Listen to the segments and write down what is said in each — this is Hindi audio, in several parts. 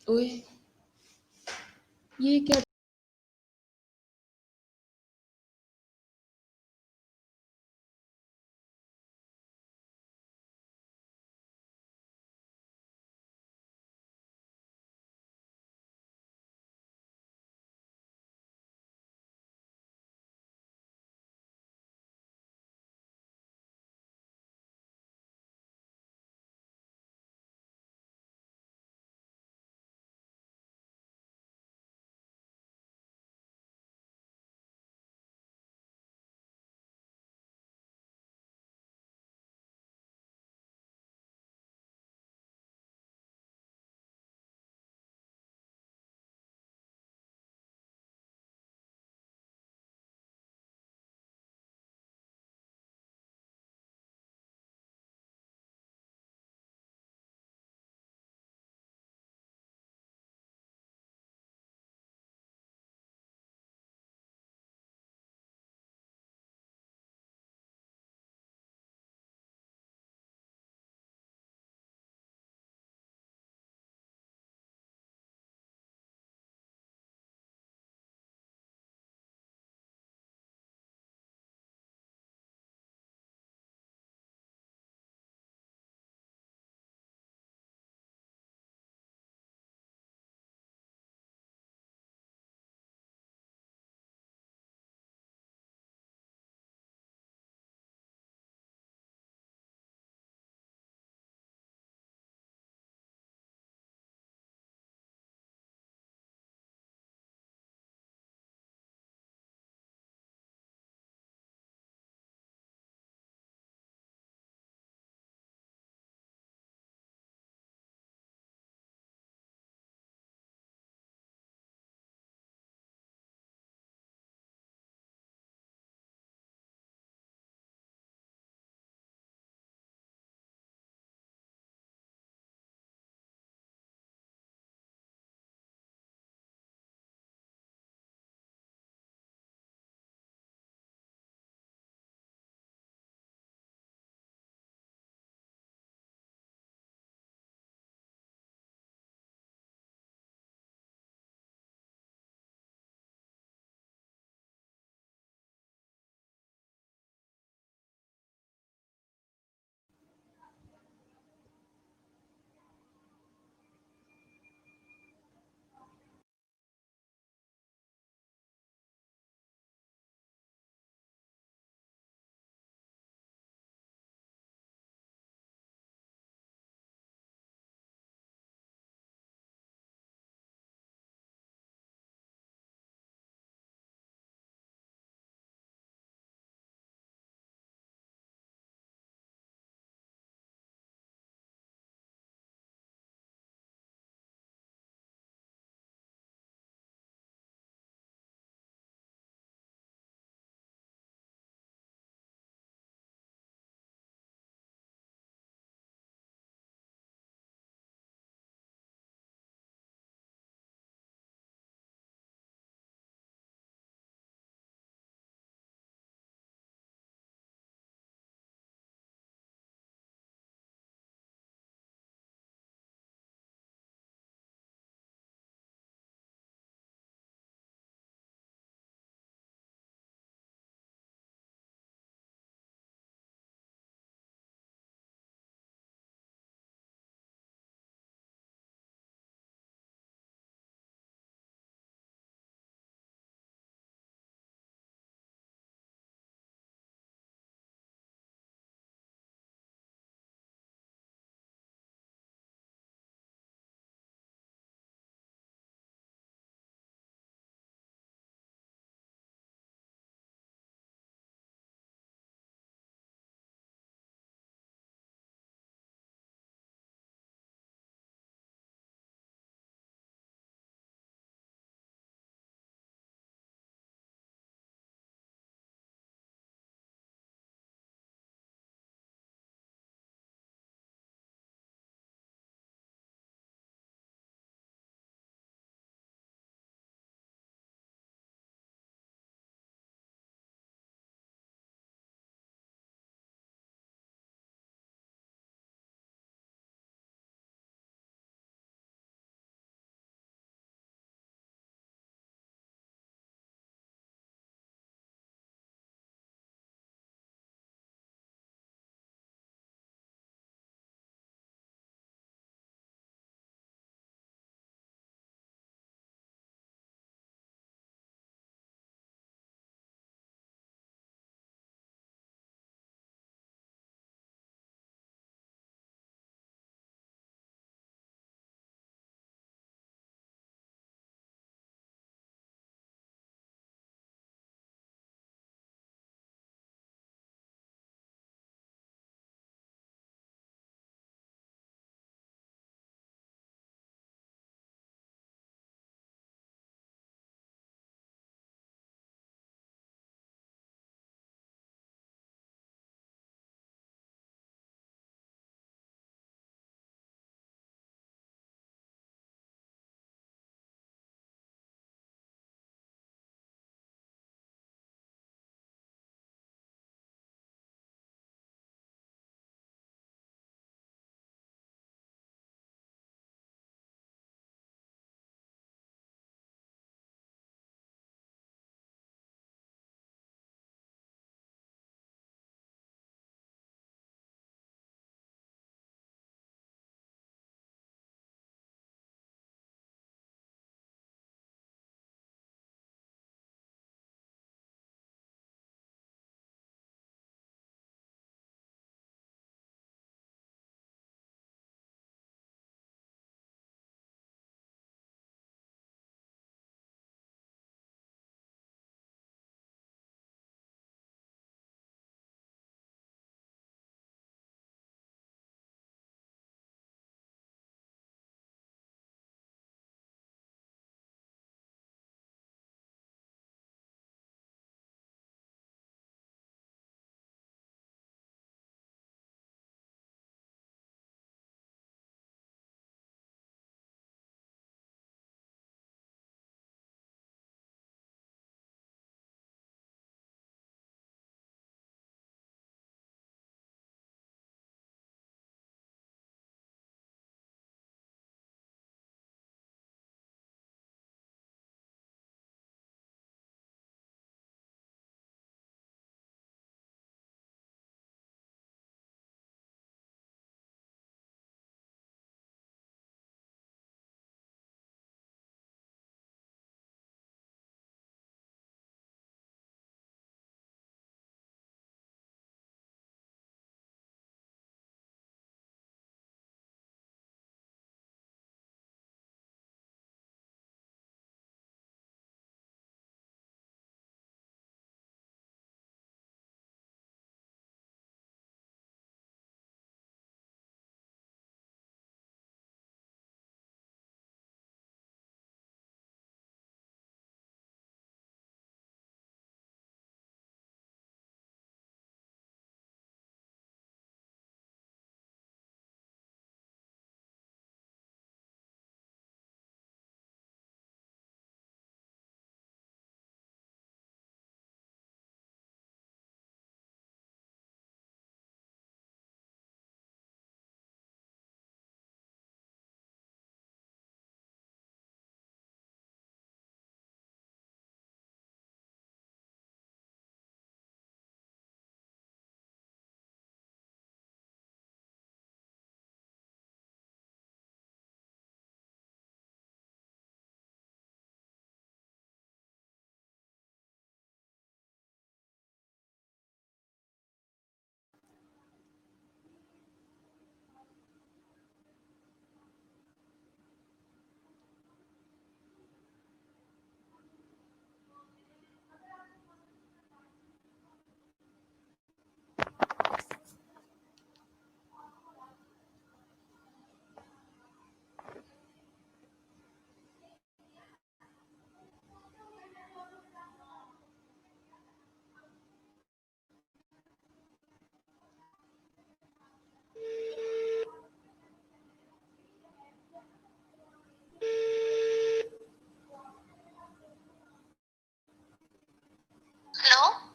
ओए, ये क्या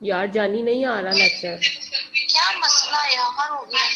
यार जानी नहीं आ रहा लेक्चर। क्या मसला यार हो गया।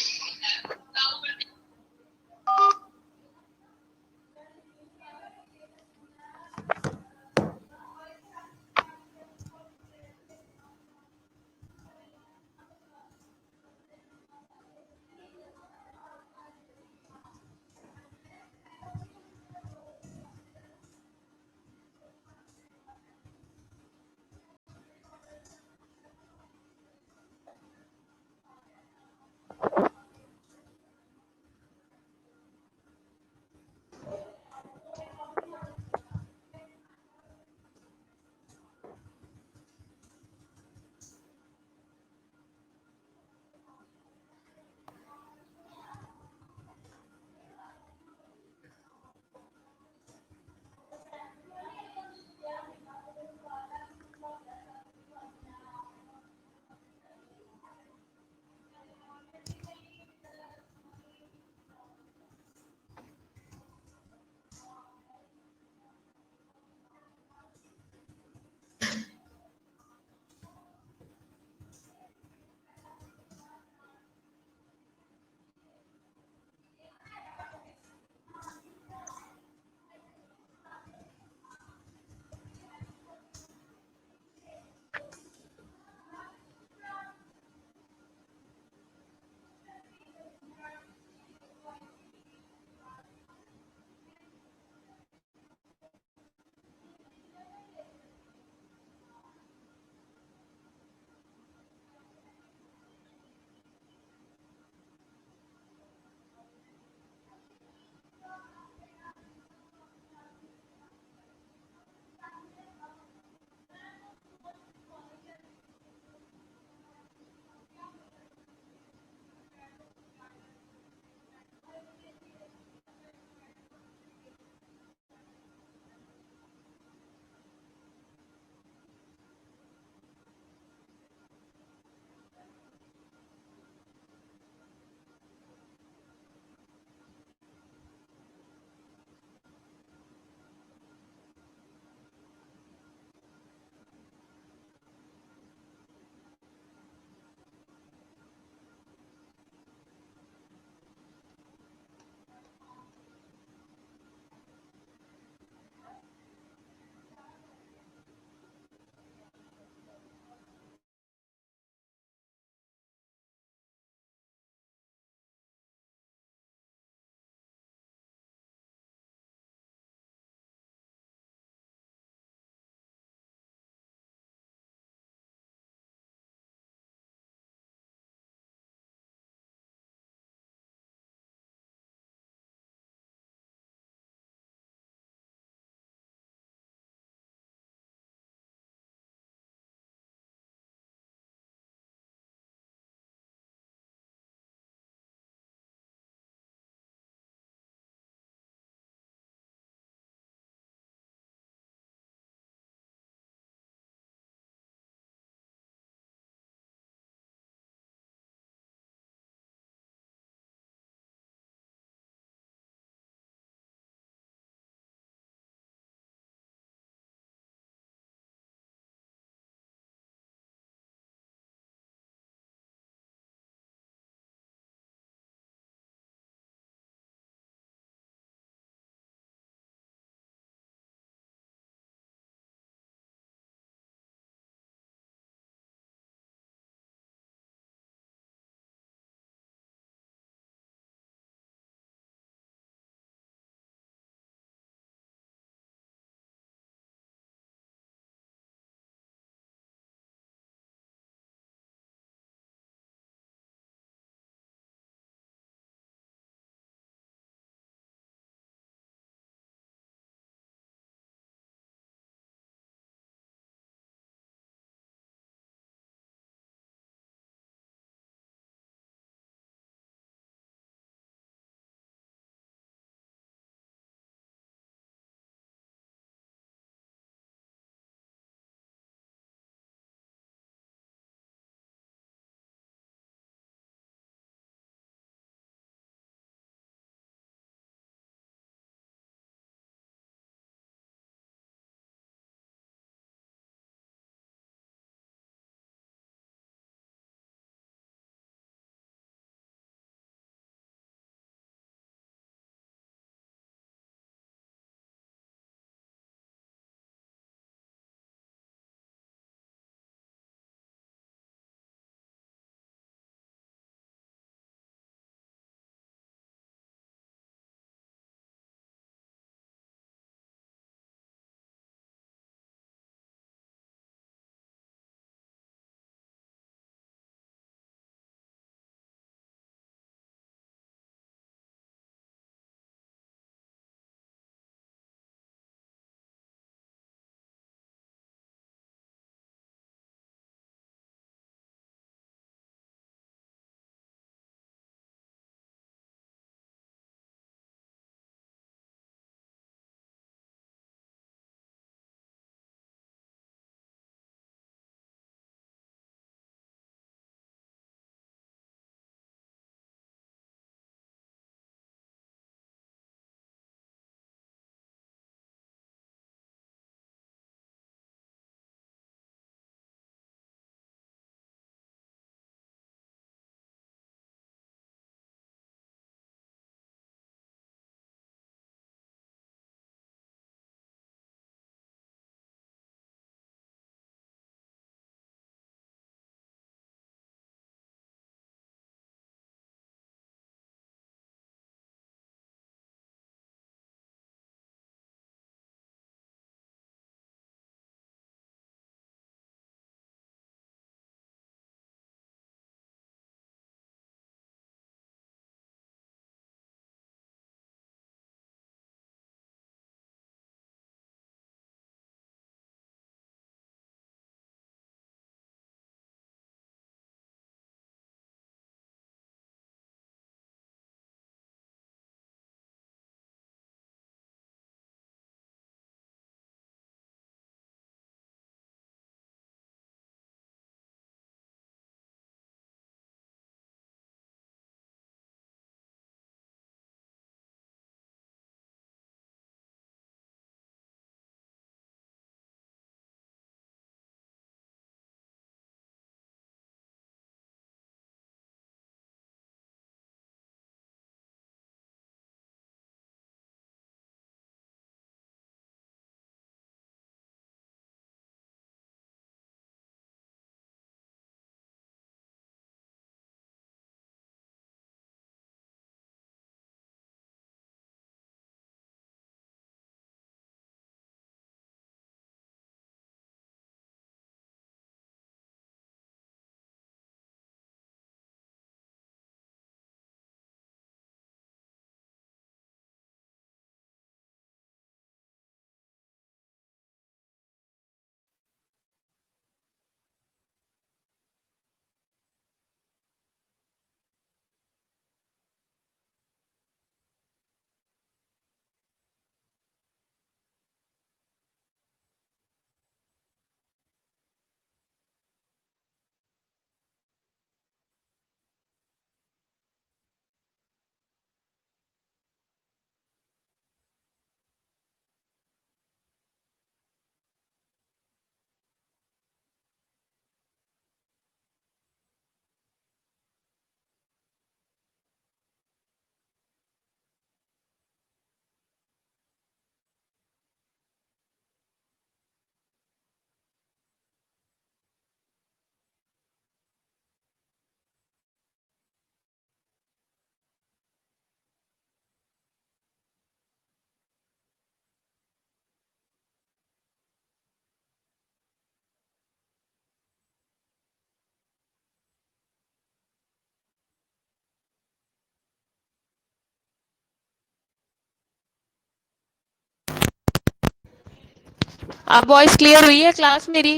अब वॉइस क्लियर हुई है क्लास मेरी?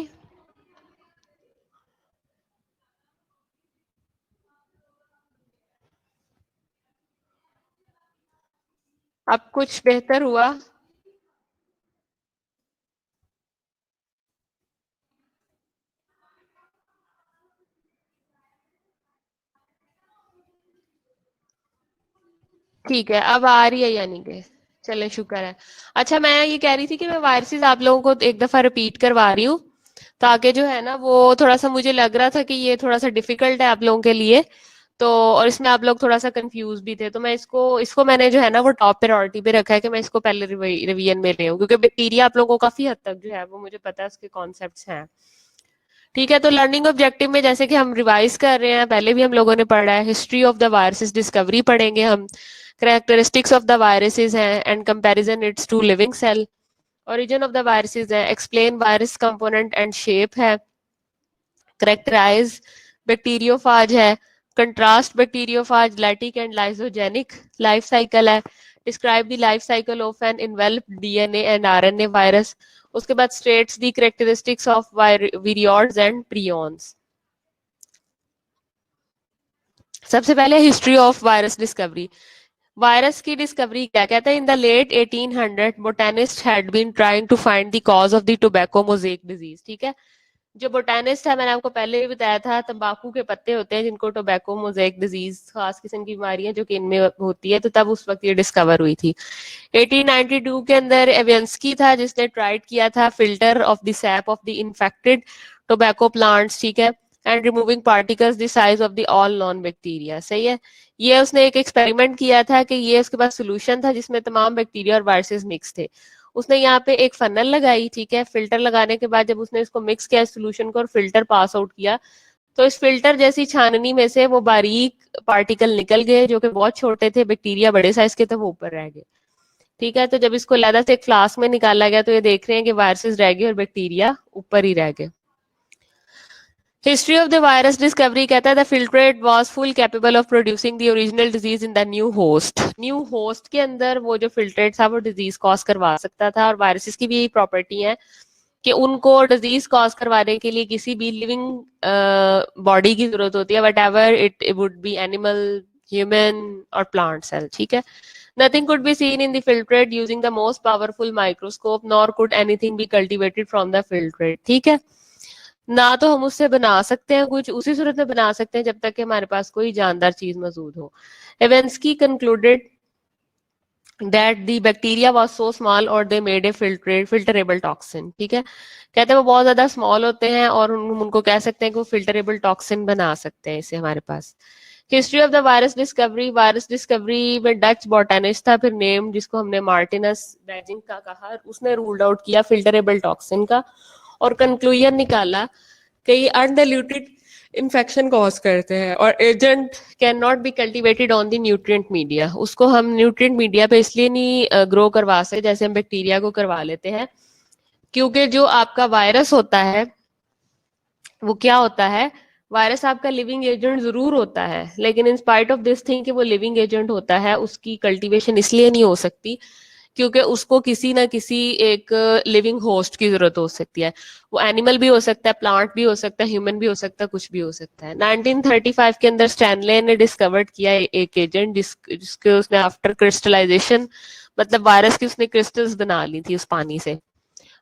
अब कुछ बेहतर हुआ? ठीक है, अब आ रही है यानी कि चले, शुक्र है। अच्छा, मैं ये कह रही थी कि मैं वायरसेस आप लोगों को एक दफा रिपीट करवा रही हूँ, ताकि जो है ना वो थोड़ा सा, मुझे लग रहा था कि ये थोड़ा सा डिफिकल्ट है आप लोगों के लिए, तो और इसमें आप लोग थोड़ा सा कंफ्यूज भी थे, तो मैं इसको इसको मैंने जो है ना वो टॉप प्रायोरिटी पे रखा है कि मैं इसको पहले रिवीजन में ले हूँ, क्योंकि बैक्टीरिया आप लोगों को काफी हद तक जो है वो मुझे पता है उसके कॉन्सेप्ट्स हैं। ठीक है, तो लर्निंग ऑब्जेक्टिव में जैसे कि हम रिवाइज कर रहे हैं, पहले भी हम लोगों ने पढ़ा है, history of the viruses discovery पढ़ेंगे हम, कैरेक्टरिस्टिक्स ऑफ द वायरसेस हैं and comparison its to living cell, origin of the viruses है, explain virus component and shape है, करेक्टराइज बैक्टीरियोफाज है, contrast bacteriophage, lytic and lysogenic, life cycle है, describe the life cycle of an enveloped DNA and RNA virus, उसके बाद states the characteristics of viroids and prions. सबसे पहले history of virus discovery. Virus की डिस्कवरी क्या कहता है? In the late 1800 botanist had been trying to find the cause of the tobacco mosaic disease. ठीक है, जो बोटेनिस्ट है, मैंने आपको पहले भी बताया था, तंबाकू के पत्ते होते हैं जिनको टोबैको मोज़ेक डिजीज, खास किस्म की बीमारी है जो कि इनमें होती है, तो तब उस वक्त ये डिस्कवर हुई थी। 1892 के अंदर एवियंस्की था जिसने ट्राइड किया था filter of the SAP of the infected tobacco plants, ठीक है, and removing particles the size of the all non bacteria. सही है, ये उसने एक एक्सपेरिमेंट किया था कि ये उसके पास सोल्यूशन था जिसमें तमाम बैक्टीरिया और वायरसेस मिक्स थे। उसने यहाँ पे एक फनल लगाई, ठीक है, फिल्टर लगाने के बाद जब उसने इसको मिक्स किया सोल्यूशन को और फिल्टर पास आउट किया, तो इस फिल्टर जैसी छाननी में से वो बारीक पार्टिकल निकल गए जो कि बहुत छोटे थे, बैक्टीरिया बड़े साइज के थे, वो ऊपर रह गए। ठीक है, तो जब इसको लैदा से एक फ्लास्क में निकाला गया तो ये देख रहे हैं कि वायरसेस रह गए और बैक्टीरिया ऊपर ही रह गए। History of the virus discovery कहता है the filtrate was full capable of producing the original disease in the new host. New host के अंदर वो जो फिल्ट्रेट था वो डिजीज कॉज करवा सकता था, और वायरसेस की भी यही प्रॉपर्टी है कि उनको डिजीज कॉज करवाने के लिए किसी भी लिविंग बॉडी की जरूरत होती है, what ever it would be animal, human और प्लांट सेल। ठीक है, nothing could be seen in the filtrate using the most powerful microscope, nor could anything be cultivated from the filtrate। ठीक है, ना तो हम उससे बना सकते हैं कुछ, उसी सूरत में बना सकते हैं जब तक कि हमारे पास कोई जानदार चीज मौजूद हो। एवेंस्की concluded that the bacteria was so small or they made a filterable toxin। ठीक है, कहते हैं वो बहुत ज्यादा स्मॉल होते हैं और उनको कह सकते हैं कि वो फिल्टरेबल टॉक्सिन बना सकते हैं इसे हमारे पास। History of the virus discovery में डच बॉटनिस्ट था फिर नेम जिसको हमने मार्टिनस बेजिंग का कहा, उसने रूल्ड आउट किया फिल्टरेबल टॉक्सिन का और कंक्लूजन निकाला कि अनडाइल्यूटेड इन्फेक्शन कॉज करते हैं और agent can not be cultivated on the nutrient media. उसको हम न्यूट्रिएंट मीडिया पे इसलिए नहीं ग्रो करवा सकते जैसे हम बैक्टीरिया को करवा लेते हैं, क्योंकि जो आपका वायरस होता है वो क्या होता है, वायरस आपका लिविंग एजेंट जरूर होता है, लेकिन in spite of this thing कि वो लिविंग एजेंट होता है, उसकी कल्टीवेशन इसलिए नहीं हो सकती क्योंकि उसको किसी ना किसी एक लिविंग होस्ट की जरूरत हो सकती है। वो एनिमल भी हो सकता है, प्लांट भी हो सकता है, ह्यूमन भी हो सकता है, कुछ भी हो सकता है। 1935 के अंदर स्टैनले ने डिस्कवर्ड किया एक एजेंट जिसके उसने आफ्टर क्रिस्टलाइजेशन, मतलब वायरस की उसने क्रिस्टल्स बना ली थी उस पानी से।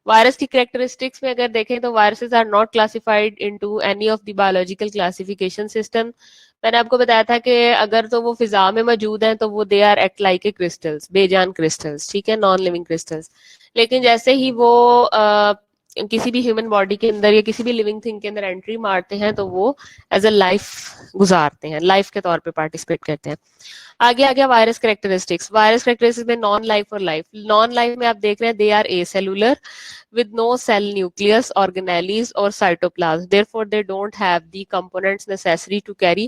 वायरस की कैरेक्टरिस्टिक्स में अगर देखें तो viruses are not classified into any of the biological classification system. मैंने आपको बताया था कि अगर तो वो फिजा में मौजूद हैं तो वो they are act like a crystals, बेजान क्रिस्टल्स, ठीक है, नॉन लिविंग क्रिस्टल्स। लेकिन जैसे ही वो किसी भी ह्यूमन बॉडी के अंदर या किसी भी लिविंग थिंग के अंदर एंट्री मारते हैं तो वो एज अ लाइफ गुजारते हैं, लाइफ के तौर पे पार्टिसिपेट करते हैं। आगे आ गया वायरस कैरेक्टरिस्टिक्स। वायरस कैरेक्टरिस्टिक्स में नॉन लाइफ और लाइफ। नॉन लाइफ में आप देख रहे हैं they are acellular with no cell nucleus, organelles or cytoplasm, therefore they don't have the components necessary to carry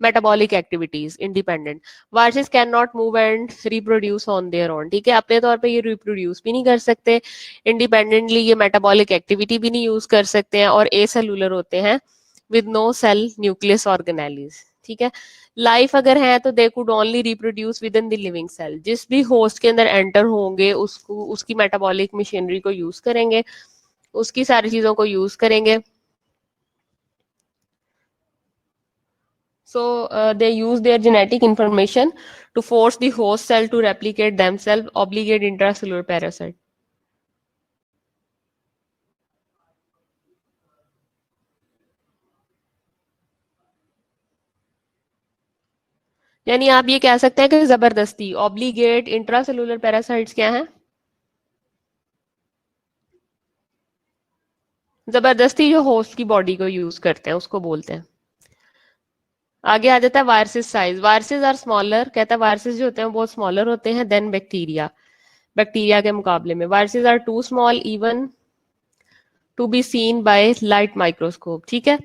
metabolic activities independent। viruses cannot move and reproduce on their own। ठीक है, अपने तौर पे ये reproduce भी नहीं कर सकते, independently ये metabolic activity भी नहीं use कर सकते हैं और acellular होते हैं with no cell nucleus organelles। ठीक है। लाइफ अगर है तो they could only reproduce within the living cell, जिस भी होस्ट के अंदर एंटर होंगे उसको उसकी मेटाबॉलिक मशीनरी को यूज करेंगे, उसकी सारी चीजों को यूज करेंगे। So they use their genetic information to force the host cell to replicate themselves, obligate intracellular parasite. यानी आप ये कह सकते हैं कि जबरदस्ती ऑब्लिगेट इंट्रासेलुलर पैरासाइट्स क्या है? जबरदस्ती जो होस्ट की बॉडी को यूज करते हैं उसको बोलते हैं। आगे आ जाता है viruses size. Viruses are smaller, कहता है वायरसेस जो होते हैं वो बहुत स्मॉलर होते हैं देन बैक्टीरिया, बैक्टीरिया के मुकाबले में। Viruses are too small even to be seen by light microscope, ठीक है,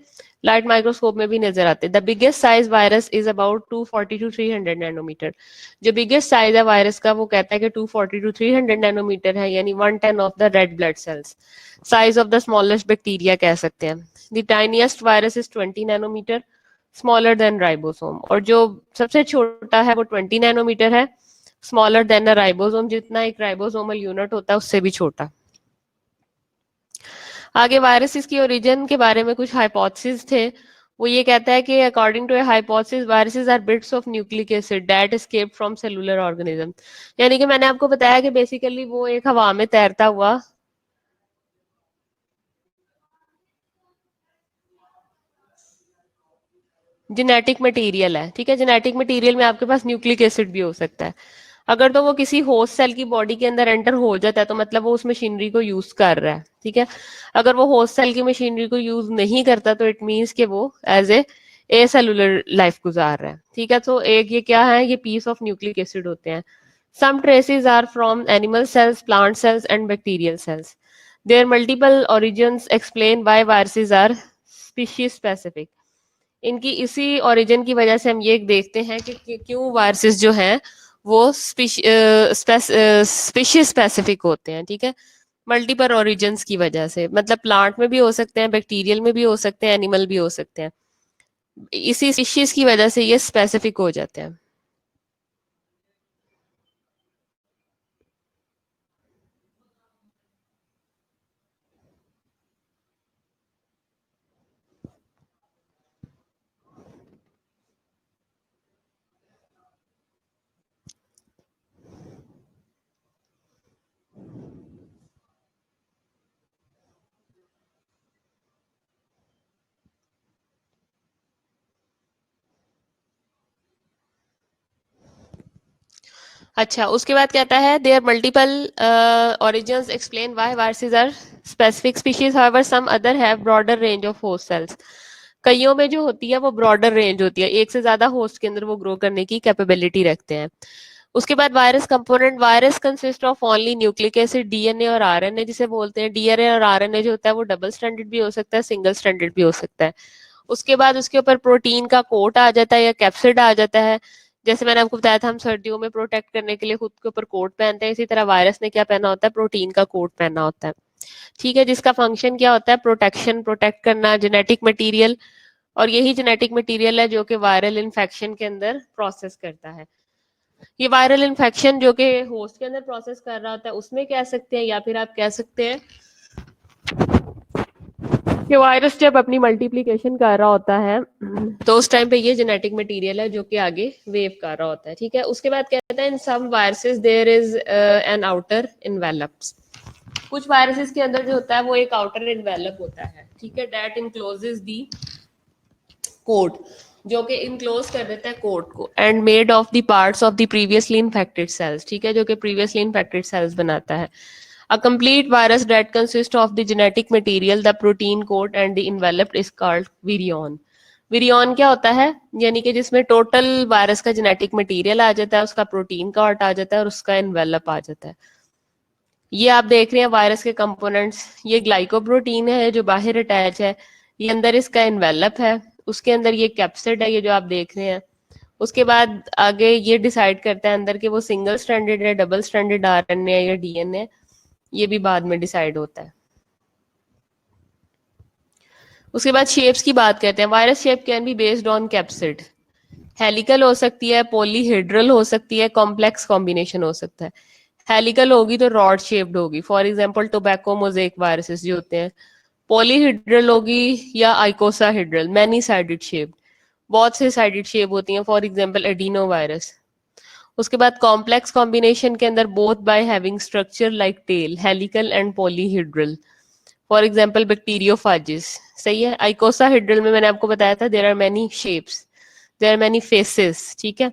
लाइट माइक्रोस्कोप में भी नजर आते हैं। The biggest size virus is about 240 to 300 nanometre. जो बिगेस्ट साइज है वायरस का वो कहता है कि 240 टू 300 नैनोमीटर है, यानी 1/10 of the red blood cells. Size of the smallest bacteria कह सकते हैं। The tiniest virus is 20 nanometre, smaller than ribosome. और जो सबसे छोटा है वो 20 नैनोमीटर है, स्मॉलर देन अ राइबोसोम, जितना एक राइबोसोमल यूनिट होता है उससे भी छोटा। आगे वायरसेस की ओरिजिन के बारे में कुछ हाइपोथेसिस थे। वो ये कहता है कि according to a hypothesis viruses are bits of nucleic acid that escape from cellular organism. यानी कि मैंने आपको बताया कि बेसिकली वो एक हवा में तैरता हुआ जेनेटिक मटेरियल है, ठीक है। जेनेटिक मटेरियल में आपके पास न्यूक्लिक एसिड भी हो सकता है। अगर तो वो किसी होस्ट सेल की बॉडी के अंदर एंटर हो जाता है तो मतलब वो उस मशीनरी को यूज कर रहा है, ठीक है। अगर वो होस्ट सेल की मशीनरी को यूज नहीं करता तो इट मीन्स कि वो एज ए सेलुलर लाइफ गुजार रहा है, ठीक है। तो एक ये क्या है, ये पीस ऑफ न्यूक्लिक एसिड होते हैं। Some traces are from animal cells, plant cells and bacterial cells. Their multiple origins explain why viruses are species specific. इनकी इसी ओरिजिन की वजह से हम ये देखते हैं कि क्यों वायरसेस जो हैं वो स्पीशीज स्पेसिफिक होते हैं, ठीक है। मल्टीपल ओरिजिन्स की वजह से, मतलब प्लांट में भी हो सकते हैं, बैक्टीरियल में भी हो सकते हैं, एनिमल भी हो सकते हैं। इसी स्पीशीज की वजह से ये स्पेसिफिक हो जाते हैं। अच्छा, उसके बाद कहता है there multiple origins explain why viruses are specific species, however some other have broader range of host cells. कईयों में जो होती है वो ब्रॉडर रेंज होती है, एक से ज्यादा होस्ट के अंदर वो ग्रो करने की कैपेबिलिटी रखते हैं। उसके बाद virus component. Virus consist of only nucleic acid, DNA और आरएनए जिसे बोलते हैं। डीएनए और आरएनए जो होता है वो डबल स्ट्रैंडेड भी हो सकता है, सिंगल स्ट्रैंडेड भी हो सकता है। उसके बाद उसके ऊपर प्रोटीन का कोट आ जाता है या कैप्सिड आ जाता है। जैसे मैंने आपको बताया था हम सर्दियों में प्रोटेक्ट करने के लिए खुद के ऊपर कोट पहनते हैं, इसी तरह वायरस ने क्या पहना होता है, प्रोटीन का कोट पहना होता है, ठीक है, जिसका फंक्शन क्या होता है, प्रोटेक्शन, प्रोटेक्ट करना, जेनेटिक मटेरियल। और यही जेनेटिक मटेरियल है जो कि वायरल इन्फेक्शन के अंदर प्रोसेस करता है। ये वायरल इन्फेक्शन जो कि होस्ट के अंदर प्रोसेस कर रहा होता है उसमें कह सकते हैं, या फिर आप कह सकते हैं कि वायरस जब अपनी मल्टीप्लिकेशन कर रहा होता है तो उस टाइम पे ये जेनेटिक मटेरियल है जो कि आगे वेव कर रहा होता है, ठीक है। उसके बाद कहता है in some viruses there is an outer envelopes. कुछ वायरसेस के अंदर जो होता है वो एक आउटर इन्वेलप होता है, ठीक है, दैट इनक्लोजेस दी कोट, जो कि इनक्लोज कर देता है कोट को, and made of the parts of the previously infected cells, ठीक है, जो कि प्रीवियसली इन्फेक्टेड सेल्स बनाता है। A complete virus that consists of the genetic material, the protein coat and the envelope is called virion. Virion क्या होता है, यानी कि जिसमें टोटल वायरस का जेनेटिक मटेरियल आ जाता है, उसका प्रोटीन कोट आ जाता है और उसका एनवेलप आ जाता है। ये आप देख रहे हैं वायरस के कंपोनेंट्स। ये ग्लाइकोप्रोटीन है जो बाहर अटैच है, ये अंदर इसका एनवेलप है, उसके अंदर ये कैप्सिड है, ये जो आप देख रहे हैं। उसके बाद आगे ये डिसाइड करता है अंदर के वो सिंगल स्ट्रैंडेड है, डबल स्ट्रैंडेड आरएनए है या डीएनए, ये भी बाद में डिसाइड होता है। उसके बाद शेप्स की बात करते हैं। Virus shape can be based on capsid. Helical हो सकती है, पॉलीहेड्रल हो सकती है, कॉम्प्लेक्स कॉम्बिनेशन हो सकता है। हेलिकल होगी तो रॉड शेप्ड होगी, for example tobacco mosaic viruses जो होते हैं। पॉलीहेड्रल होगी या आइकोसाहेड्रल, मैनी साइडेड शेप, बहुत से साइडेड शेप होती हैं, फॉर एग्जांपल एडिनो वायरस। उसके बाद कॉम्प्लेक्स कॉम्बिनेशन के अंदर both by having structure like tail, helical and polyhedral, for example bacteriophages. सही है। आइकोसाहेड्रल में मैंने आपको बताया था there are many shapes, there are many faces, ठीक है।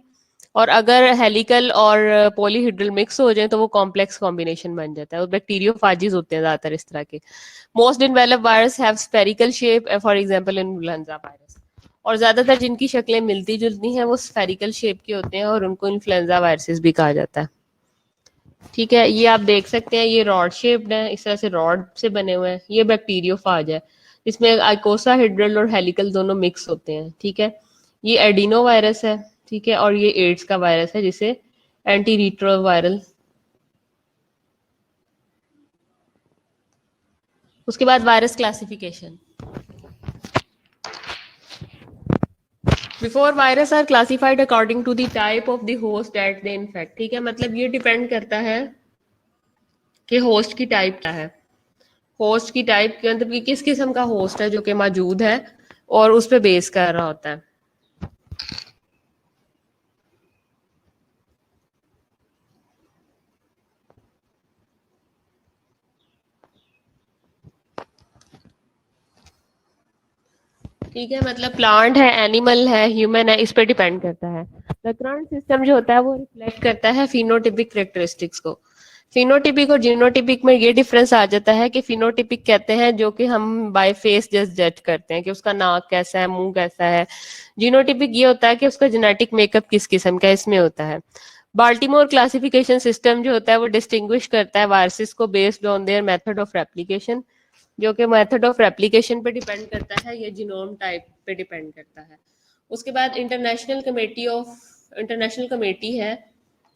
और अगर हेलिकल और पॉलीहेड्रल मिक्स हो जाए तो वो कॉम्प्लेक्स कॉम्बिनेशन बन जाता है, और बैक्टीरियोफाजिस होते हैं ज्यादातर इस तरह के। Most enveloped virus have spherical shape, for example influenza virus. और ज्यादातर जिनकी शक्लें मिलती जुलती हैं वो स्फेरिकल शेप के होते हैं, और उनको इन्फ्लुएंजा वायरसेस भी कहा जाता है। ठीक है, ये आप देख सकते हैं, ये रॉड शेप्ड है, इस तरह से रॉड से बने हुए हैं। ये बैक्टीरियोफाज है, इसमें आइकोसाहेड्रल और हेलिकल दोनों मिक्स होते हैं। ठीक है, ये एडिनो वायरस है, ठीक है, और ये एड्स का वायरस है जिसे एंटी रिट्रोवायरल। उसके बाद virus classification. Before virus are classified according to the type of the host that they infect. ठीक है, मतलब ये डिपेंड करता है कि होस्ट की टाइप क्या है। होस्ट की टाइप के मतलब कि किस किस्म का होस्ट है जो कि मौजूद है, और उस पर बेस कर रहा होता है। ठीक है, मतलब प्लांट है, एनिमल है, ह्यूमन है, इस पे डिपेंड करता है। द करंट सिस्टम जो होता है वो रिफ्लेक्ट करता है फिनोटिपिक कैरेक्टरिस्टिक्स को। फिनोटिपिक और जीनोटिपिक में ये डिफरेंस आ जाता है कि फिनोटिपिक कहते हैं जो कि हम बाय फेस जस्ट जज करते हैं कि उसका नाक कैसा है, मुंह कैसा है। जीनोटिपिक ये होता है कि उसका जेनेटिक मेकअप किस किस्म का इसमें होता है। बाल्टीमोर क्लासिफिकेशन सिस्टम जो होता है वो डिस्टिंग्विश करता है वायरसेस को based on their method of replication, जो कि मेथड ऑफ रेप्लिकेशन पे डिपेंड करता है या जीनोम टाइप पे डिपेंड करता है। उसके बाद इंटरनेशनल कमेटी है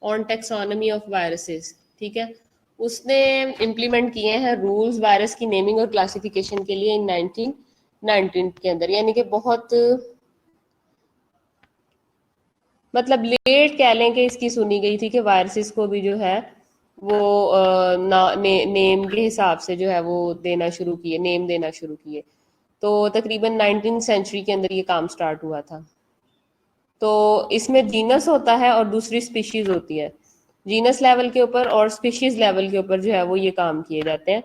ऑन टेक्सोनॉमी ऑफ वायरसेस, ठीक है। उसने इम्प्लीमेंट किए हैं रूल्स वायरस की नेमिंग और क्लासिफिकेशन के लिए इन 1919 के अंदर, यानी कि बहुत मतलब लेट कह लें कि इसकी सुनी गई थी कि वायरसेस को भी जो है वो नेम के हिसाब से जो है वो देना शुरू किए, नेम देना शुरू किए। तो तकरीबन 19 सेंचुरी के अंदर ये काम स्टार्ट हुआ था। तो इसमें जीनस होता है और दूसरी स्पीशीज होती है। जीनस लेवल के ऊपर और स्पीशीज लेवल के ऊपर जो है वो ये काम किए जाते हैं।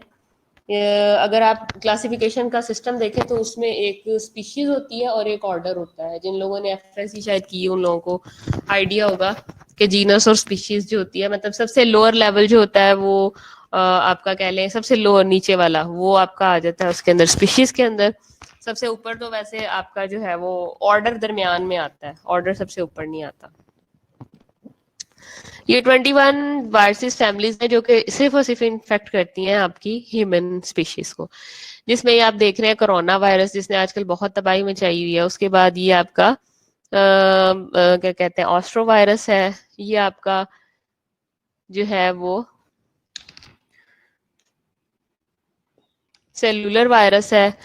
अगर आप क्लासिफिकेशन का सिस्टम देखें तो उसमें एक स्पीशीज होती है और एक ऑर्डर होता है। जिन लोगों ने एफएससी शायद की है उन लोगों को आइडिया होगा कि जीनस और स्पीशीज जो होती है, मतलब सबसे लोअर लेवल जो होता है वो आपका कह लें सबसे लोअर नीचे वाला वो आपका आ जाता है उसके अंदर, स्पीशीज के अंदर। सबसे ऊपर तो वैसे आपका जो है वो ऑर्डर दरमियान में आता है, ऑर्डर सबसे ऊपर नहीं आता। ये 21 वायरसेस फैमिलीज है जो कि सिर्फ और सिर्फ इन्फेक्ट करती हैं आपकी ह्यूमन स्पीशीज को, जिसमें ये आप देख रहे हैं कोरोना वायरस जिसने आजकल बहुत तबाही मचाई हुई है। उसके बाद ये आपका क्या कहते हैं ऑस्ट्रो वायरस है, ये आपका जो है वो सेलुलर वायरस है,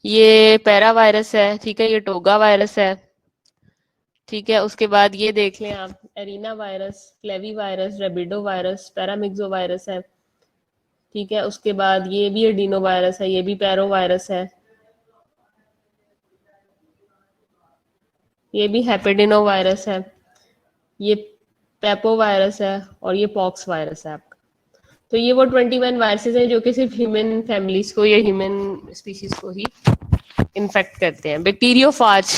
ये पैरा वायरस है, ठीक है, ये टोगा वायरस है, ठीक है। उसके बाद ये देख लें आप arenavirus, flavivirus, rhabdovirus, paramyxovirus है, ठीक है। उसके बाद ये भी एडिनो वायरस है, ये भी पैरो वायरस है, ये भी हेपेडिनो वायरस है, ये पेपो वायरस है, और ये पॉक्स वायरस है आपका। तो ये वो 21 वायरसेस हैं जो कि सिर्फ ह्यूमन फैमिलीज को या ह्यूमन स्पीशीज को ही इन्फेक्ट करते हैं। Bacteriophage,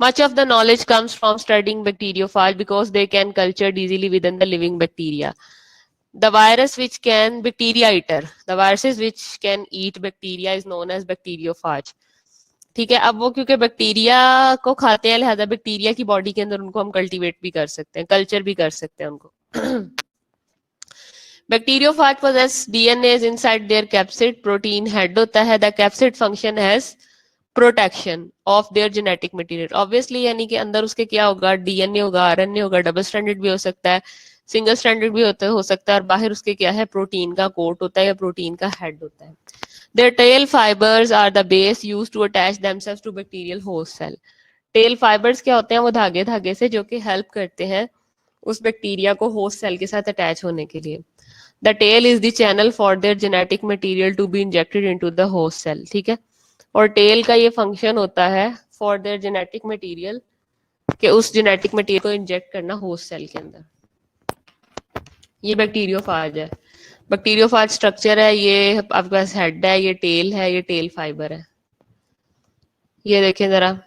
much of the knowledge comes from studying bacteriophage because they can cultured easily within the living bacteria. The virus which can bacteria eater, the viruses which can eat bacteria is known as bacteriophage। ठीक है, अब वो क्योंकि बैक्टीरिया को खाते हैं लिहाजा बैक्टीरिया की बॉडी के अंदर उनको हम कल्टीवेट भी कर सकते हैं, कल्चर भी कर सकते हैं उनको। Bacteriophage possess DNAs inside their capsid, protein head होता है। The capsid function has protection of their genetic material. Obviously यानी कि अंदर उसके क्या होगा, डीएनए होगा, आरएनए होगा, डबल स्ट्रैंडेड भी हो सकता है, सिंगल स्ट्रैंडेड भी हो सकता है, और बाहर उसके क्या है प्रोटीन का कोट होता है या प्रोटीन का हेड होता है। Their tail fibers are the base used to attach themselves to bacterial host cell। Tell fibres क्या होते हैं, वो धागे धागे से जो कि हेल्प करते हैं उस बैक्टीरिया को होस्ट सेल के साथ अटैच होने के लिए। The tail is the channel for their genetic material to be injected into the host cell, ठीक है। और टेल का ये फंक्शन होता है फॉर देयर जेनेटिक मटेरियल, कि उस जेनेटिक मटेरियल को इंजेक्ट करना होस्ट सेल के अंदर। ये बैक्टीरियोफाज है, बैक्टीरियोफाज स्ट्रक्चर है, ये आपके पास हेड है, ये टेल है, ये टेल फाइबर है। ये देखें जरा,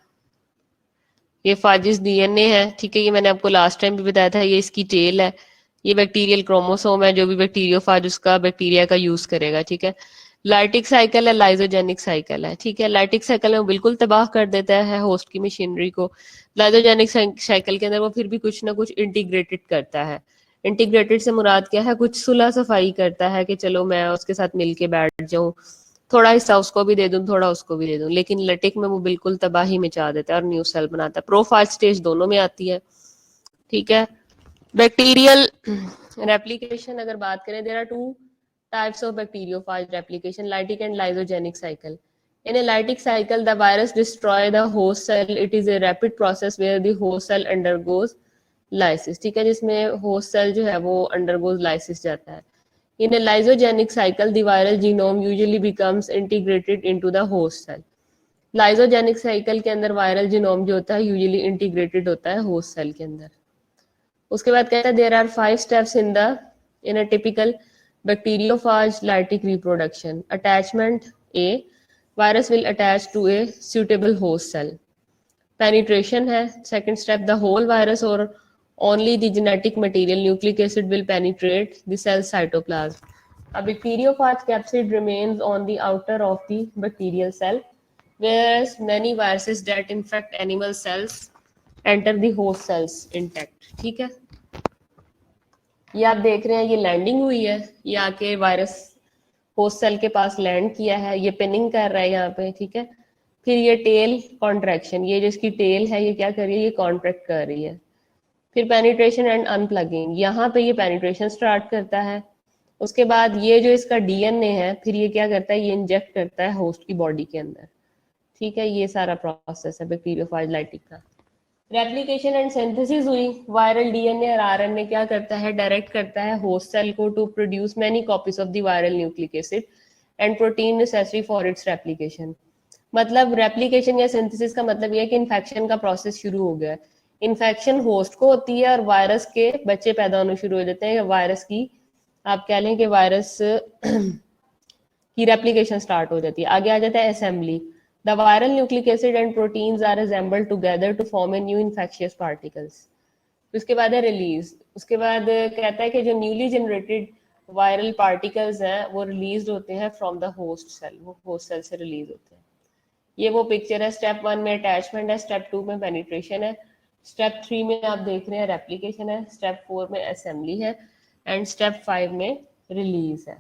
ये फाजिस डीएनए है, ठीक है, ये मैंने आपको लास्ट टाइम भी बताया था, ये इसकी टेल है। ये बैक्टीरियल क्रोमोसोम है, जो भी बैक्टीरियोफाज उसका बैक्टीरिया का यूज करेगा, ठीक है। लाइटिक साइकिल है, लाइजोजेनिक साइकिल है, ठीक है। लाइटिक साइकिल में वो बिल्कुल तबाह कर देता है होस्ट की मशीनरी को। लाइजोजेनिक साइकिल के अंदर वो फिर भी कुछ ना कुछ इंटीग्रेटेड करता है। इंटीग्रेटेड से मुराद क्या है, कुछ सुलह सफाई करता है कि चलो मैं उसके साथ मिलके बैठ जाऊं, थोड़ा हिस्सा उसको भी दे दूं, थोड़ा उसको भी दे दूं। लेकिन लटिक में वो बिल्कुल तबाही मचा देता है और न्यू सेल बनाता है। प्रोफाज स्टेज दोनों में आती है, ठीक है। बैक्टीरियल रेप्लिकेशन अगर बात करें, there are two types of bacteriophage replication, lytic and lysogenic cycle. In a lytic cycle, the virus destroy the host cell. It is a rapid process where the host cell undergoes lysis, ठीक है, जिसमें होस्ट सेल जो है वो undergoes lysis जाता है। In a lysogenic cycle, the viral genome usually becomes integrated into the host cell. Lysogenic cycle के अंदर वायरल जीनोम जो होता है यूजुअली इंटीग्रेटेड होता है होस्ट सेल के अंदर। उसके बाद कहता है there are 5 steps in a typical bacteriophage lytic reproduction. Attachment A, virus will attach to a suitable host cell. Penetration है second step, the whole virus और only the genetic material nucleic acid will penetrate the cell cytoplasm. A bacteriophage capsid remains on the outer of the bacterial cell, whereas many viruses that infect animal cells enter the host cells intact, ठीक है। ये आप देख रहे हैं, ये लैंडिंग हुई है, ये आके वायरस होस्ट सेल के पास लैंड किया है, ये पिनिंग कर रहा है यहाँ पे, ठीक है। फिर ये टेल कॉन्ट्रैक्शन, ये जो इसकी टेल है ये क्या कर रही है, ये कॉन्ट्रैक्ट कर रही है। फिर पेनिट्रेशन एंड अनप्लगिंग, यहाँ पे ये पेनिट्रेशन स्टार्ट करता है। उसके बाद ये जो इसका डीएनए है, फिर ये क्या करता है, ये इंजेक्ट करता है होस्ट की बॉडी के अंदर, ठीक है। ये सारा प्रोसेस है बैक्टीरियोफाज लाइटिक का। रेप्लिकेशन एंड सिंथेसिस हुई, वायरल डीएनए और आरएनए क्या करता है, डायरेक्ट करता है होस्ट सेल को to produce many copies of the viral nucleic acid and protein necessary for its replication. मतलब रेप्लिकेशन या सिंथेसिस का मतलब ये है कि इन्फेक्शन का प्रोसेस शुरू हो गया है। इन्फेक्शन होस्ट को होती है और वायरस के बच्चे पैदा होने शुरू हो जाते हैं, वायरस की आप कह लें कि वायरस की रेप्लिकेशन स्टार्ट हो जाती है। आगे आ जाता है assembly, the viral nucleic acid and proteins are assembled together to form a new infectious particles. उसके बाद है रिलीज, उसके बाद कहता है कि जो न्यूली जनरेटेड वायरल पार्टिकल्स हैं वो रिलीज होते हैं फ्रॉम द होस्ट सेल, वो होस्ट सेल से रिलीज होते हैं। ये वो पिक्चर है, स्टेप 1 में अटैचमेंट है, स्टेप 2 में पेनिट्रेशन है, स्टेप 3 में आप देख रहे हैं रेप्लिकेशन है, स्टेप 4 में असेंबली है एंड स्टेप 5 में रिलीज है।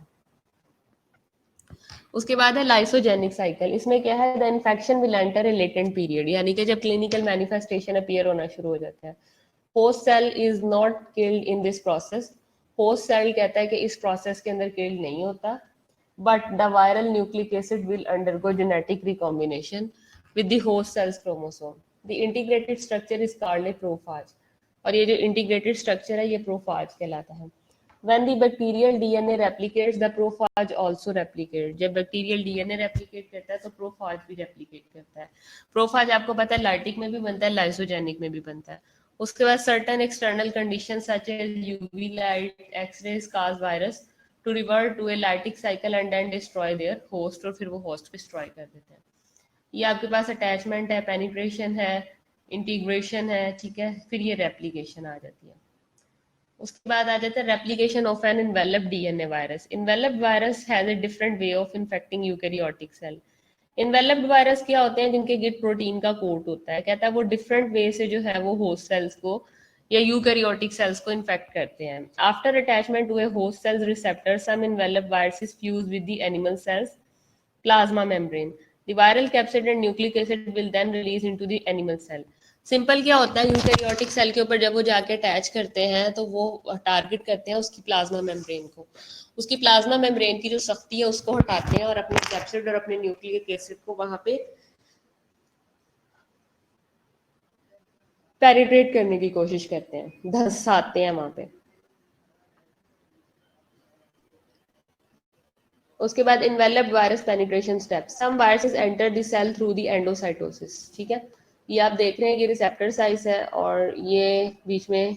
उसके बाद है लाइसोजेनिक साइकिल, इसमें क्या है, the infection will enter a latent period, यानी कि जब क्लिनिकल मैनिफेस्टेशन अपीयर होना शुरू हो जाता है। Host cell is not killed in this process, host cell कहता है कि इस प्रोसेस के अंदर किल्ड नहीं होता, but the viral nucleic acid will undergo genetic recombination with the host cell's chromosome. The integrated structure is called a prophage, और ये जो इंटीग्रेटेड स्ट्रक्चर है ये प्रोफाज कहलाता है। When the bacterial DNA replicates, the prophage also replicates. जब bacterial DNA replicate करता है तो prophage भी replicate करता है। prophage आपको पता है लाइटिक में भी बनता है, लाइसोजेनिक में भी बनता है। उसके बाद certain external conditions such as UV light, X-rays cause virus to revert to a lytic cycle and then destroy their host, और फिर वो host को destroy कर देते हैं। ये आपके पास attachment है, penetration है, integration है, ठीक है, फिर ये replication आ जाती है। उसके बाद आ जाता है replication of an enveloped DNA virus. Enveloped virus has a different way of infecting eukaryotic cell. Enveloped virus क्या होते हैं, जिनके गिट प्रोटीन का कोट होता है, कहता है वो डिफरेंट वे से जो है वो होस्ट सेल्स को या यूकैरियोटिक सेल्स को इन्फेक्ट करते हैं। After attachment to a host cell's receptor, some enveloped viruses fuse with the animal cell's plasma membrane. The viral capsid and nucleic acid will then release into the animal cell. Simple क्या होता है, यूकैरियोटिक सेल के ऊपर जब वो जाके अटैच करते हैं तो वो टारगेट करते हैं उसकी प्लाज्मा मेम्ब्रेन को, उसकी प्लाज्मा मेम्ब्रेन की जो सख्ती है उसको हटाते हैं और अपने कैप्सिड और अपने न्यूक्लिक एसिड को वहां पे पेनिट्रेट करने की कोशिश करते हैं, धंसाते हैं वहां पे। उसके बाद enveloped virus penetration step, some viruses enter the cell through the endocytosis. ठीक है, ये आप देख रहे हैं कि रिसेप्टर साइज है और ये बीच में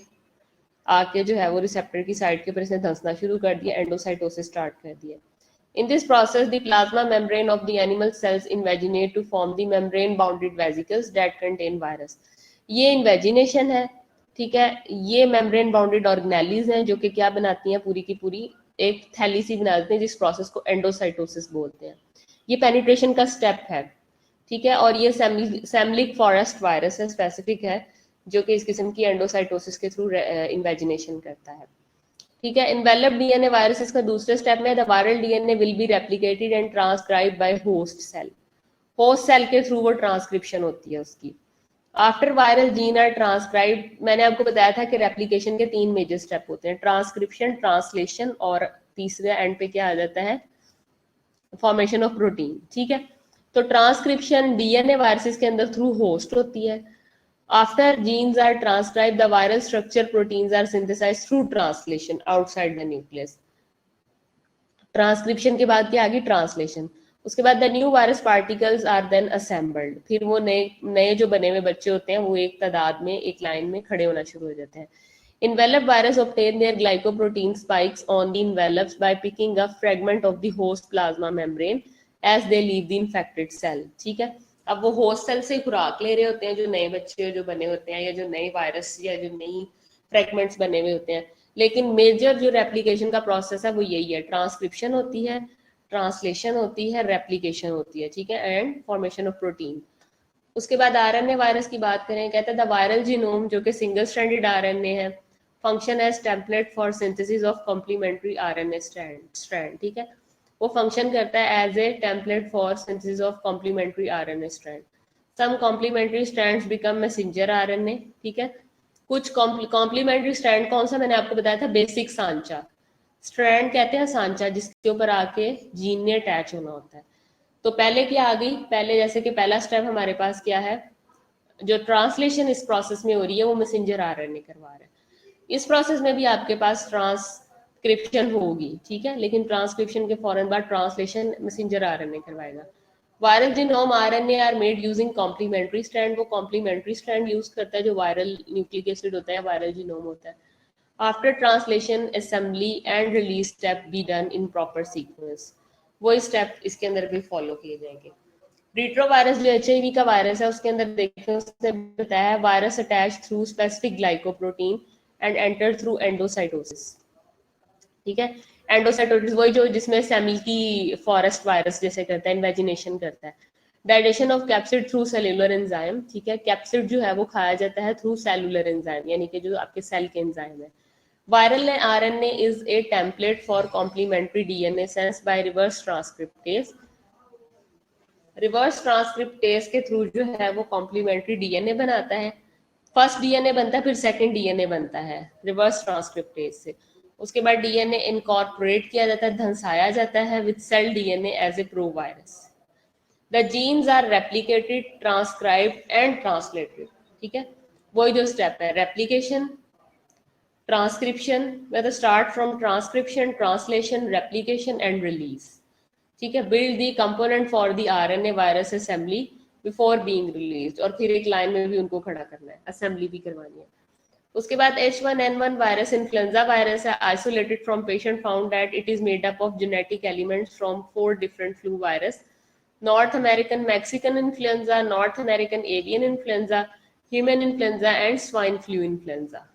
आके जो है वो रिसेप्टर की साइड के ऊपर इसने धंसना शुरू कर दिया, एंडोसाइटोसिस स्टार्ट कर दिया। In this process, the plasma membrane of the animal cells invaginate to form the membrane-bounded vesicles that contain virus. ये इन्वेजिनेशन है, ठीक है। ये मेम्ब्रेन बाउंडेड ऑर्गेनेलीज हैं जो कि क्या बनाती हैं, पूरी की पूरी एक थैली सी बना देते हैं, जिस प्रोसेस को एंडोसाइटोसिस बोलते हैं। ये पेनिट्रेशन का स्टेप है, ठीक है। और ये सेमलिक फॉरेस्ट वायरस है, स्पेसिफिक है, जो कि इस किस्म की एंडोसाइटोसिस के थ्रू इन्वेजिनेशन करता है। ठीक है। इन्वेलप्ड डीएनए वायरसेस का दूसरे स्टेप में the viral DNA will be replicated and transcribe by host cell. Host cell के थ्रू वो ट्रांसक्रिप्शन होती है उसकी। After viral gene are transcribe, मैंने आपको बताया था कि रेप्लिकेशन के 3 मेजर स्टेप होते हैं, ट्रांसक्रिप्शन, ट्रांसलेशन और तीसरे एंड पे क्या आ जाता है, फॉर्मेशन ऑफ प्रोटीन। ठीक है, तो ट्रांसक्रिप्शन डीएनए वायरसेस के अंदर थ्रू होस्ट होती है। After genes are transcribed, the viral structure proteins are synthesized through translation outside the nucleus. Transcription के बाद क्या आ गई, ट्रांसलेशन। उसके बाद the new virus particles are then assembled, फिर वो नए नए जो बने हुए बच्चे होते हैं वो एक तादाद में एक लाइन में खड़े होना शुरू हो जाते हैं। Enveloped virus obtain their glycoprotein spikes on the envelopes by picking up fragment of the host plasma membrane as they leave the infected cell. ठीक है, अब वो होस्ट सेल से खुराक ले रहे होते हैं जो नए बच्चे जो बने होते हैं, या जो नए वायरस या जो नई फ्रेगमेंट्स बने हुए होते हैं। लेकिन मेजर जो रेप्लिकेशन का प्रोसेस है वो यही है, ट्रांसक्रिप्शन होती है, ट्रांसलेशन होती है, रेप्लिकेशन होती है, ठीक है, एंड फॉर्मेशन ऑफ प्रोटीन। उसके बाद आरएनए वायरस की बात करें, कहता है द वायरल जीनोम, जो कि सिंगल स्ट्रैंडेड आरएनए है, function as template for synthesis of complementary RNA strand. ठीक है, वो फंक्शन करता है as a template for synthesis of complementary RNA strand. Some complementary strands become messenger RNA. ठीक है, कुछ कॉम्प्लीमेंट्री स्ट्रैंड कौन सा, मैंने आपको बताया था बेसिक सांचा स्ट्रैंड कहते हैं, सांचा जिसके ऊपर आके जीन ने अटैच होना होता है। तो पहले क्या आ गई, पहले जैसे कि पहला स्टेप हमारे पास क्या है, जो ट्रांसलेशन इस प्रोसेस में हो रही है वो मैसेंजर आरएनए करवा रहा है। इस प्रोसेस में भी आपके पास ट्रांसक्रिप्शन होगी, ठीक है, लेकिन ट्रांसक्रिप्शन के फौरन बाद ट्रांसलेशन मैसेंजर आरएनए करवाएगा। Viral genome RNA are made using complementary strand, वो कॉम्प्लीमेंट्री स्ट्रैंड यूज करता है जो वायरल न्यूक्लिक एसिड होता है, वायरल जीनोम होता है। After translation assembly and release step be done in proper sequence, वो स्टेप इसके अंदर भी फॉलो किए जाएंगे। रिट्रोवायरस जो एचआईवी का वायरस है उसके अंदर देखें, उसने बताया है virus attach through specific glycoprotein and enter through endocytosis. ठीक है, एंडोसाइटोसिस वही जो जिसमें सेमिल की फॉरेस्ट वायरस जैसे करता है, इन्वेजिनेशन करता है। Digestion of capsid through cellular enzyme, ठीक है, कैप्सिड जो है वो खाया जाता है थ्रू सेलुलर एंजाइम, यानी कि जो आपके सेल के एंजाइम है। Viral RNA is a template for complementary DNA sense by reverse transcriptase. Reverse transcriptase के थ्रू जो है वो कॉम्प्लीमेंट्री डीएनए बनाता है। फर्स्ट डीएनए बनता है, फिर सेकंड डीएनए बनता है रिवर्स ट्रांसक्रिप्टेज से। उसके बाद डीएनए इनकॉर्पोरेट किया जाता है, धंसाया जाता है with cell DNA as a provirus. The genes are replicated, transcribed and translated. ठीक है, वही जो स्टेप है, replication, transcription, whether start from transcription, translation, replication and release. ठीक है, build the component for the RNA virus assembly before being released, और फिर एक लाइन में भी उनको खड़ा करना है, असेंबली भी करवानी है। उसके बाद H1N1 वायरस इन्फ्लुएंजा वायरस है, isolated from patient found that it is made up of genetic elements from 4 different flu virus, North American Mexican influenza, North American avian influenza, human influenza and swine flu influenza.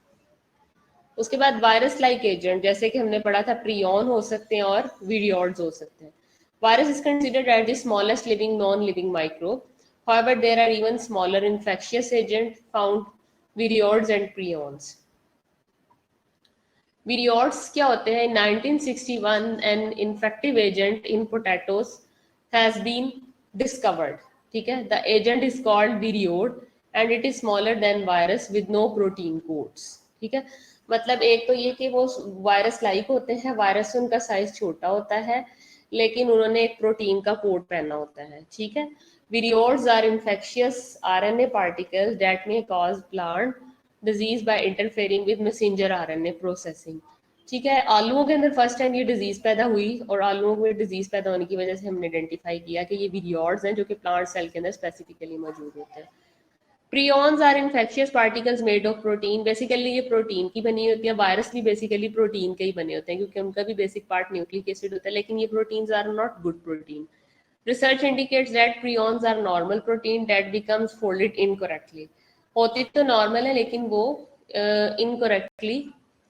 उसके बाद वायरस लाइक एजेंट, जैसे कि हमने पढ़ा था, प्रियन हो सकते हैं और विरियोड्स हो सकते हैं। Virus is considered as the smallest living non living microbe, however there are even smaller infectious agents found, viroids and prions. Viroids क्या होते हैं, 1961 an infective agent in potatoes has been discovered. ठीक है, the agent is called viriod and it is smaller than virus with no protein codes. ठीक है, मतलब एक तो ये कि वो वायरस लाइक होते हैं, वायरस से उनका साइज छोटा होता है, लेकिन उन्होंने एक प्रोटीन का कोट पहना होता है, ठीक है। Viroids are infectious RNA particles that may cause plant disease by interfering with messenger RNA processing, ठीक है। आलूओं के अंदर फर्स्ट टाइम ये डिजीज पैदा हुई और आलूओं में डिजीज पैदा होने की वजह से हमने आइडेंटिफाई किया कि ये विरियोड्स हैं जो कि प्लांट सेल के अंदर स्पेसिफिकली मौजूद होते हैं। Prions are infectious particles made of protein, basically ये प्रोटीन की बनी होती है। वायरस भी बेसिकली प्रोटीन के ही बने होते हैं क्योंकि उनका भी बेसिक पार्ट न्यूक्लिक एसिड होता है, लेकिन ये proteins are not good protein. Research indicates that prions are normal protein that becomes folded incorrectly, होती तो नॉर्मल है लेकिन वो इनकरेक्टली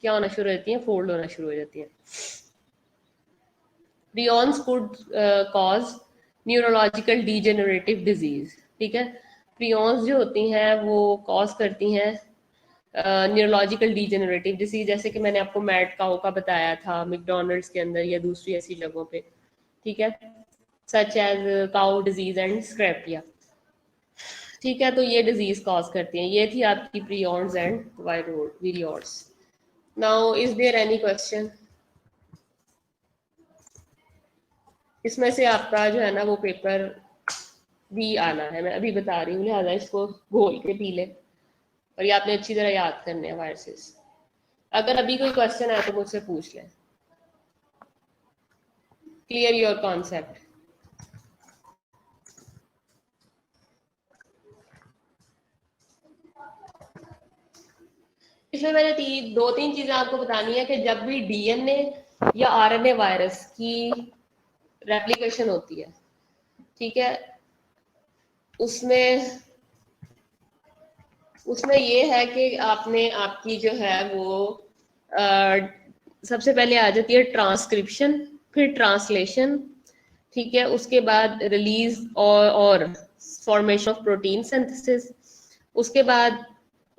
क्या होना शुरू हो जाती है, फोल्ड होना शुरू हो जाती है। Prions could cause neurological degenerative disease, ठीक है। प्रियॉन्स जो होती हैं वो कॉज करती हैं न्यूरोलॉजिकल डिजेनरेटिव डिजीज, जैसे कि मैंने आपको मैड काउ का बताया था मैकडोनल्ड्स के अंदर या दूसरी ऐसी जगहों पे, ठीक है, such as cow disease and scrapie, ठीक है। तो ये डिजीज कॉज करती हैं। ये थी आपकी prions and viroids. Now is there any question? इसमें से आपका जो है ना वो पेपर भी आना है, मैं अभी बता रही हूँ, लिहाजा इसको घोल के पी ले। और ये आपने अच्छी तरह याद करने हैं वायरसेस। अगर अभी कोई क्वेश्चन है तो मुझसे पूछ लें। Clear your concept? इसमें मैंने दो तीन चीजें आपको बतानी है कि जब भी डीएनए या आरएनए वायरस की रेप्लिकेशन होती है, ठीक है, उसमें उसमें ये है कि आपने आपकी जो है वो सबसे पहले आ जाती है ट्रांसक्रिप्शन, फिर ट्रांसलेशन, ठीक है, उसके बाद रिलीज और फॉर्मेशन ऑफ प्रोटीन सिंथेसिस, उसके बाद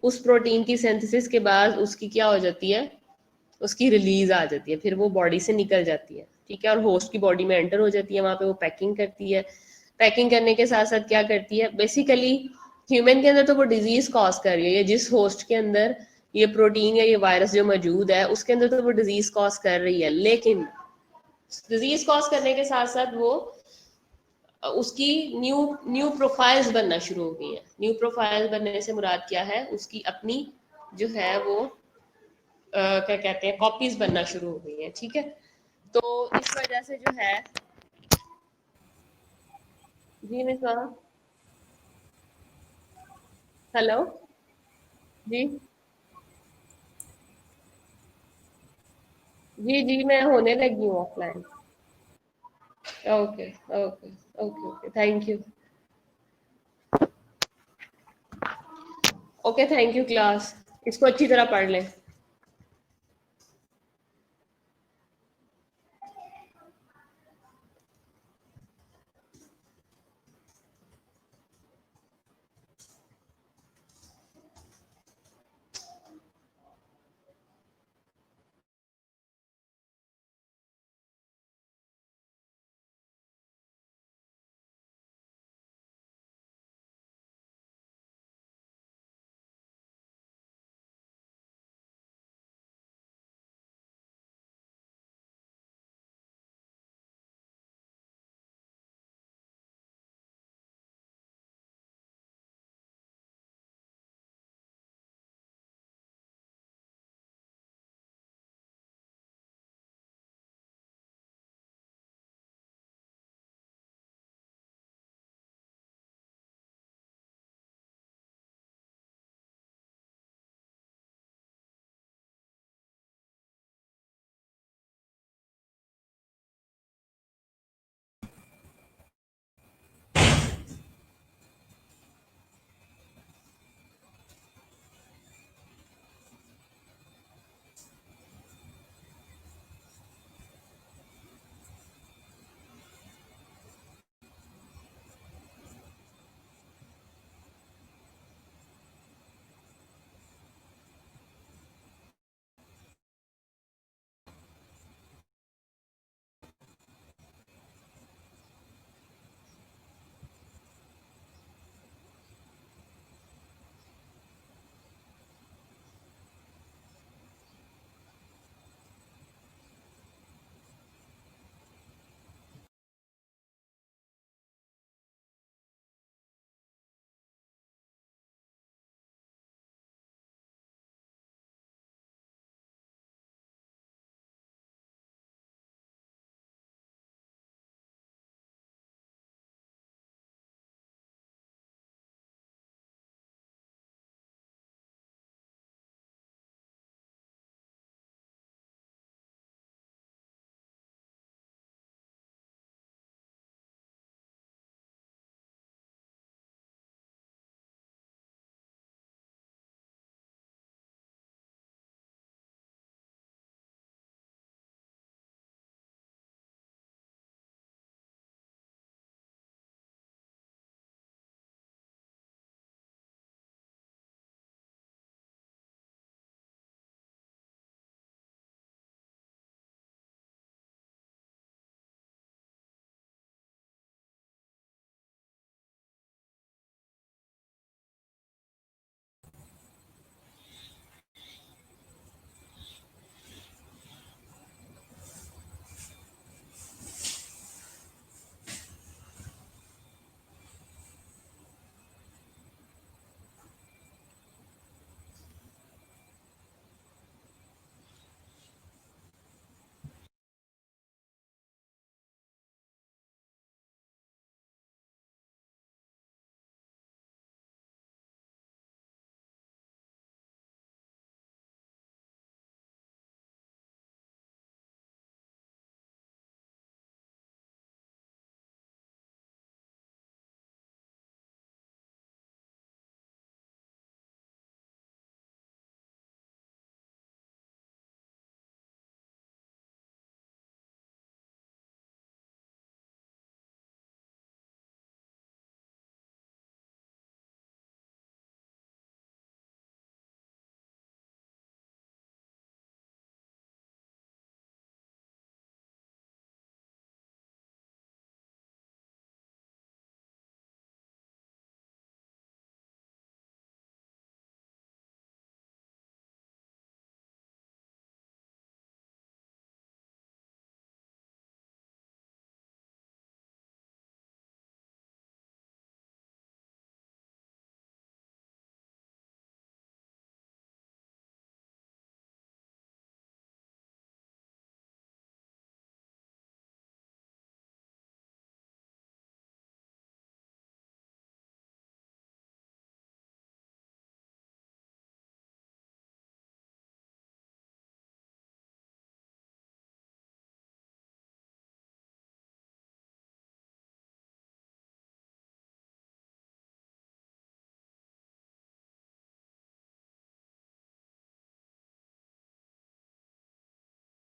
उस प्रोटीन की सिंथेसिस के बाद उसकी क्या हो जाती है, उसकी रिलीज आ जाती है, फिर वो बॉडी से निकल जाती है, ठीक है, और होस्ट की बॉडी में एंटर हो जाती है, वहां पे वो पैकिंग करती है। पैकिंग करने के साथ साथ क्या करती है, बेसिकली ह्यूमन के अंदर तो वो डिजीज कॉज कर रही है, जिस होस्ट के अंदर ये प्रोटीन या ये वायरस जो मौजूद है उसके अंदर तो वो डिजीज कॉज कर रही है, लेकिन डिजीज कॉज करने के साथ साथ वो उसकी न्यू न्यू प्रोफाइल्स बनना शुरू हो गई हैं। न्यू प्रोफाइल बनने से मुराद क्या है, उसकी अपनी जो है वो क्या कहते हैं, कॉपीज बनना शुरू हो गई हैं, ठीक है। तो इस वजह से जो है, जी मैं कहा, हेलो, जी जी जी मैं होने लगी हूँ offline. Okay okay okay okay, thank you. Okay thank you class, इसको अच्छी तरह पढ़ लें।